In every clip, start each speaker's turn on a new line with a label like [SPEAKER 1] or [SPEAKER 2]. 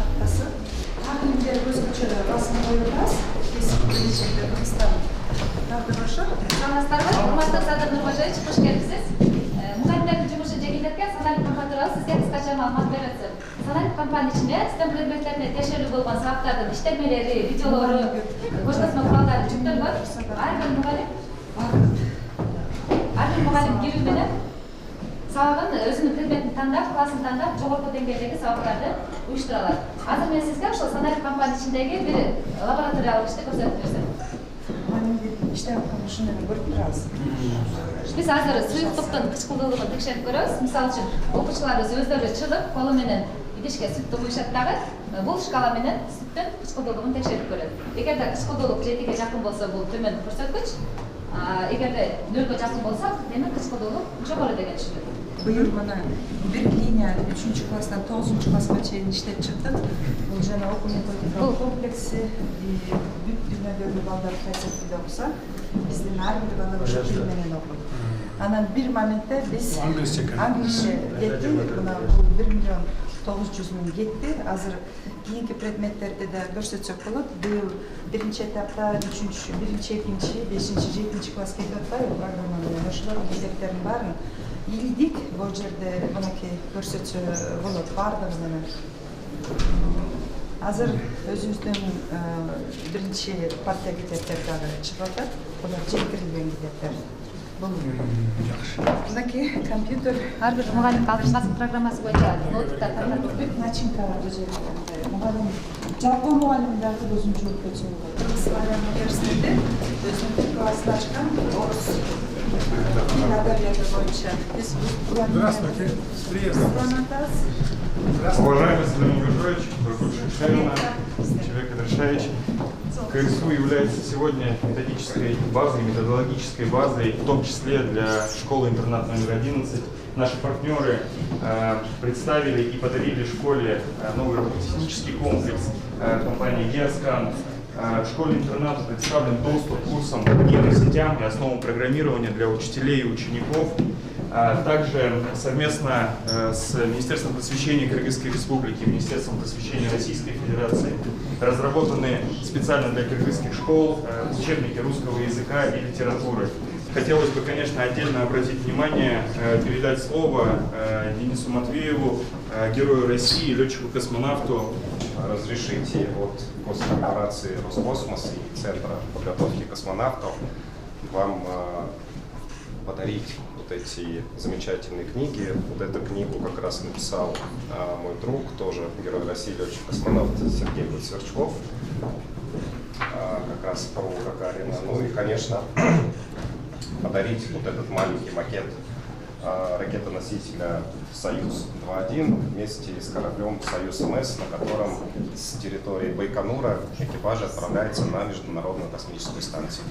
[SPEAKER 1] tahtası. Tahminleri özgürce basın koyulmaz. Kesin gelecekler Kırgızstan. Arkadaşlar.
[SPEAKER 2] Sanatçılar, Hurmatlı Sadar Nurbaşevich, hoş geldiniz. Muhaliflerin Cumhurbaşkanı cengilerken sanayip kampanya turалы sizge kısaca malumat beresiz. Sanayip kampanya içinde sistem predmetlerine teşerrü bolgan sahaptardın işletmeleri, videoları, koşmasma kuralları жүктөлгөн. Her bir muhalif girүүнү сабагын өзүнүн предметин тандап, классын тандап, жогорку деңгээлдеги сабактарды уюштура алат. Азыр мен сизге ошол санайып компания ичиндеги бир лабораториялык ишти көрсөтүп берсем.
[SPEAKER 1] İşte şunu görüp biraz.
[SPEAKER 2] Биз азыр суюктуктун кычкылдуулугун текшерип көрөбүз. Мисалы үчүн, окуучуларыбыз өздөрү чыгып, колу менен идишке сүттү куюшат дагы, бул шкала менен сүттүн кычкылдуулугун текшерип көрөт. Эгерде кычкылдуулук 7ге жакын болсо, бул төмөн көрсөткүч. Эгерде 0га жакын болсо, демек кычкылдуулук жогору деген түшүнүлөт.
[SPEAKER 1] Buyur bana bir linye 3. klasdan 9. klasga çeyin işlep çıktık. Bu jana okul metodikалық kompleksi büyük dünyadaki ballar kaysatıyla olsa bizden her bir bala uşu bilmenen okul. Anan bir momentте biz Anglişe gitti. Buna 1 milyon 900 bin gitti. Hazır keyinki predmetlerde de görsetsek olur. Bu birinci etapta 1. 2. 5. 7. klas ketotlar programmalar. Oşuların gideklerin var mı? İldik bu yerde bunaki görsetse olur. Bardağız hemen. Hazır özümüzden birinci partiya gidekler çıkardık. Onlar çektirilgen gidekler. Bunaki kompüter.
[SPEAKER 2] Her bir muhalif kalkışması programması boyunca notuklar tanıtılır.
[SPEAKER 1] Начинка üzerinde. Muhalif. Жалпы muhaliflerde özümcü ülkesi olur. Kırgızlar Üniversitesi'nde özümcü klasını açkan Orus.
[SPEAKER 3] Здравствуйте, приветствую. Уважаемый Владимир Григорьевич, Прокопьевич Шевина, человек Кадрашевич, КСУ является сегодня методической базой, методологической базой, в том числе для школы-интернат номер 11. Наши партнеры представили и подарили школе новый робототехнический комплекс компании Geoscan. В школе-интернату представлен доступ к курсам по нейросетям и основам программирования для учителей и учеников. Также совместно с Министерством просвещения Кыргызской Республики и Министерством просвещения Российской Федерации разработаны специально для кыргызских школ учебники русского языка и литературы. Хотелось бы, конечно, отдельно обратить внимание, передать слово Денису Матвееву, герою России, летчику-космонавту.
[SPEAKER 4] Разрешите от госкорпорации Роскосмос и Центра подготовки космонавтов вам подарить вот эти замечательные книги. Вот эту книгу как раз написал мой друг, тоже герой России, летчик-космонавт Сергей Сверчков, как раз про Гагарина. Ну и, конечно, подарить вот этот маленький макет ракетоносителя «Союз-2.1» вместе с кораблем «Союз-МС», на котором с территории Байконура экипаж отправляется на Международную космическую станцию.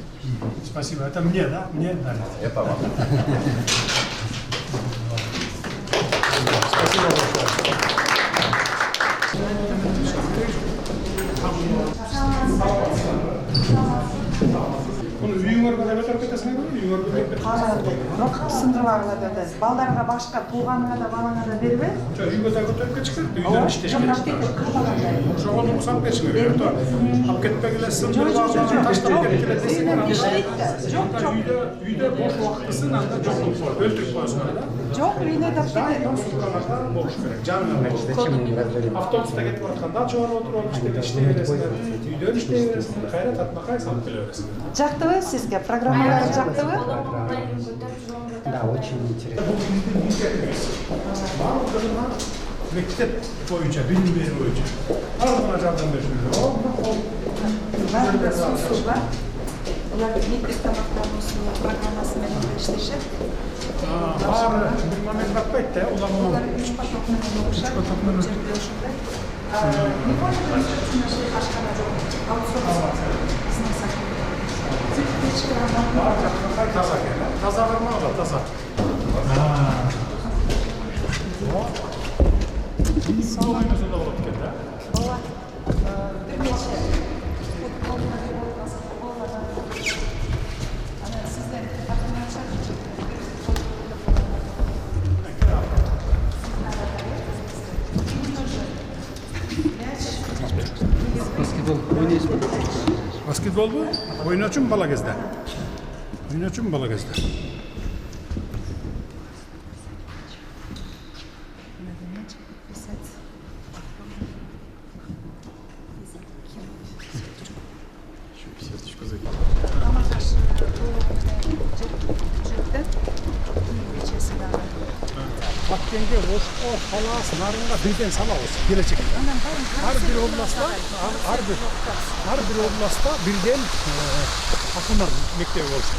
[SPEAKER 3] Спасибо. Это мне, да? Мне дали.
[SPEAKER 4] Это вам.
[SPEAKER 3] Спасибо большое. Bunu үйіңерге де өтіп кетесің бе? Үйіңерге өтіп кетесің?
[SPEAKER 1] Жоқ, сындырмағыла да өтесіз. Балдарға башқа туғаныңа да балаңа да беріп еді?
[SPEAKER 3] Жоқ, үйге де өтіп кетші керек, үйден іштеші керек. Жоқ, оны ұсап кетші керек. Алып кетпе келесі сындырып алып, таштап кетіп келеді десең. Үйде бош уақыттысың, анда жоқ өлтіріп қойсың.
[SPEAKER 1] Жоқ, үйіне де
[SPEAKER 3] болуш керек. Жанынан автобуста кетіп жатқанда чоғыр отырып іштей бересіңдер. Үйден іштей бересіңдер. Қайрат атмақай салып келе бересіңдер.
[SPEAKER 1] Жақты вы сізге? Программалар жақты вы?
[SPEAKER 5] Да, очень интересно.
[SPEAKER 3] Мектеп бойынша, білім беру бойынша. Барлығына жардам берушілер.
[SPEAKER 1] Барлығы су бар. Олар мектеп тамақтануының программасымен іштеші.
[SPEAKER 3] Бары bir момент bakmaydı da,
[SPEAKER 1] Олар 3 потокмен оқышады. Жерде ошындай. Не понял, что ашқана жоқ. Аутсорс.
[SPEAKER 3] Таза келді. Таза қырма ғой, таза. Сол айнасы да болады екен, да?
[SPEAKER 1] Болады. Бірнеше. Сізден атымайша мяч
[SPEAKER 6] Basketbol oynaysın.
[SPEAKER 7] Basketbol bu. Oynaçım bala kezdе. Oynaçım bala kezdе. Bakkenge Rostov, Palas, Narınga birden salabız. Gelecek. Her bir oblastda birden takımlar mektebi olsun.